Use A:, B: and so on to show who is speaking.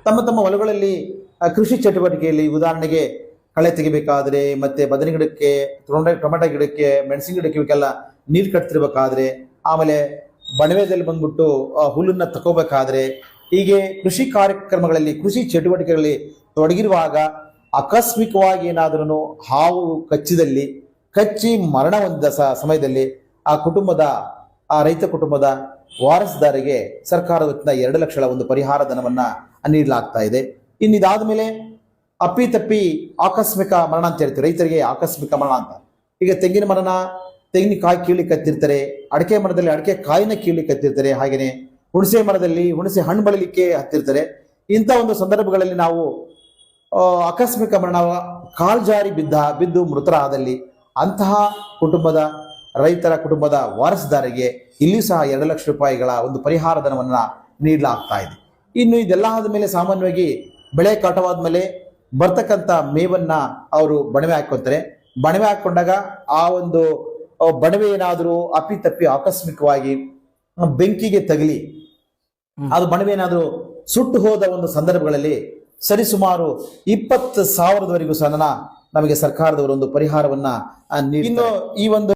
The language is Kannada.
A: ತಮ್ಮ ತಮ್ಮ ಹೊಲಗಳಲ್ಲಿ ಕೃಷಿ ಚಟುವಟಿಕೆಯಲ್ಲಿ ಉದಾಹರಣೆಗೆ ಕಳೆ ತೆಗಿಬೇಕಾದ್ರೆ, ಮತ್ತೆ ಬದನೆ ಗಿಡಕ್ಕೆ, ಟೊಮೆಟೊ ಗಿಡಕ್ಕೆ, ಮೆಣಸಿನ ಗಿಡಕ್ಕೆ ಇವಕ್ಕೆಲ್ಲ ನೀರು ಕಟ್ತಿರ್ಬೇಕಾದ್ರೆ, ಆಮೇಲೆ ಬಣವೆದಲ್ಲಿ ಬಂದ್ಬಿಟ್ಟು ಹುಲ್ಲನ್ನ ತಗೋಬೇಕಾದ್ರೆ, ಹೀಗೆ ಕೃಷಿ ಕಾರ್ಯಕ್ರಮಗಳಲ್ಲಿ ಕೃಷಿ ಚಟುವಟಿಕೆಗಳಲ್ಲಿ ತೊಡಗಿರುವಾಗ ಆಕಸ್ಮಿಕವಾಗಿ ಏನಾದ್ರೂ ಹಾವು ಕಚ್ಚಿ ಮರಣ ಹೊಂದಿದ ಸಮಯದಲ್ಲಿ ಆ ರೈತ ಕುಟುಂಬದ ವಾರಸುದಾರರಿಗೆ ಸರ್ಕಾರದ ವತಿಯಿಂದ 2 ಲಕ್ಷಗಳ ಒಂದು ಪರಿಹಾರ ಧನವನ್ನ ನೀಡಲಾಗ್ತಾ ಇದೆ. ಇದಾದ ಮೇಲೆ ಅಪ್ಪಿತಪ್ಪಿ ಆಕಸ್ಮಿಕ ಮರಣ ಅಂತ ಹೇಳ್ತೀವಿ, ರೈತರಿಗೆ ಆಕಸ್ಮಿಕ ಮರಣ ಅಂತ. ಈಗ ತೆಂಗಿನಕಾಯಿ ಕೀಳಿ ಕತ್ತಿರ್ತಾರೆ, ಅಡಿಕೆ ಮರದಲ್ಲಿ ಅಡಿಕೆ ಕಾಯಿನ ಕೀಳಿ ಕತ್ತಿರ್ತಾರೆ, ಹಾಗೆಯೇ ಹುಣಸೆ ಮರದಲ್ಲಿ ಹುಣಸೆ ಹಣ್ಣು ಬಳಲಿಕ್ಕೆ ಹತ್ತಿರ್ತಾರೆ. ಇಂಥ ಒಂದು ಸಂದರ್ಭಗಳಲ್ಲಿ ನಾವು ಆಕಸ್ಮಿಕ ಮರಣ, ಕಾಲ್ಜಾರಿ ಬಿದ್ದು ಮೃತರಾದಲ್ಲಿ ಅಂತಹ ರೈತರ ಕುಟುಂಬದ ವಾರಸುದಾರರಿಗೆ ಇಲ್ಲಿ ಸಹ 2 ಲಕ್ಷ ರೂಪಾಯಿಗಳ ಒಂದು ಪರಿಹಾರ ಧನವನ್ನ ನೀಡಲಾಗ್ತಾ ಇದೆ. ಇನ್ನು ಇದೆಲ್ಲ ಆದ ಮೇಲೆ ಸಾಮಾನ್ಯವಾಗಿ ಬೆಳೆ ಕಟಾವಾದ ಮೇಲೆ ಬರ್ತಕ್ಕಂಥ ಮೇವನ್ನ ಅವರು ಬಣವೆ ಹಾಕೊಂತಾರೆ. ಬಣವೆ ಹಾಕೊಂಡಾಗ ಆ ಒಂದು ಬಣವೆ ಏನಾದರೂ ಅಪ್ಪಿತಪ್ಪಿ ಆಕಸ್ಮಿಕವಾಗಿ ಬೆಂಕಿಗೆ ತಗಲಿ ಅದು ಬಣವೆ ಏನಾದರೂ ಸುಟ್ಟು ಹೋದ ಒಂದು ಸಂದರ್ಭಗಳಲ್ಲಿ ಸರಿಸುಮಾರು 20,000ವರೆಗೂ ಸಹ ನಮಗೆ ಸರ್ಕಾರದವರು ಒಂದು ಪರಿಹಾರವನ್ನ ನೀಡಿ. ಇನ್ನು ಈ ಒಂದು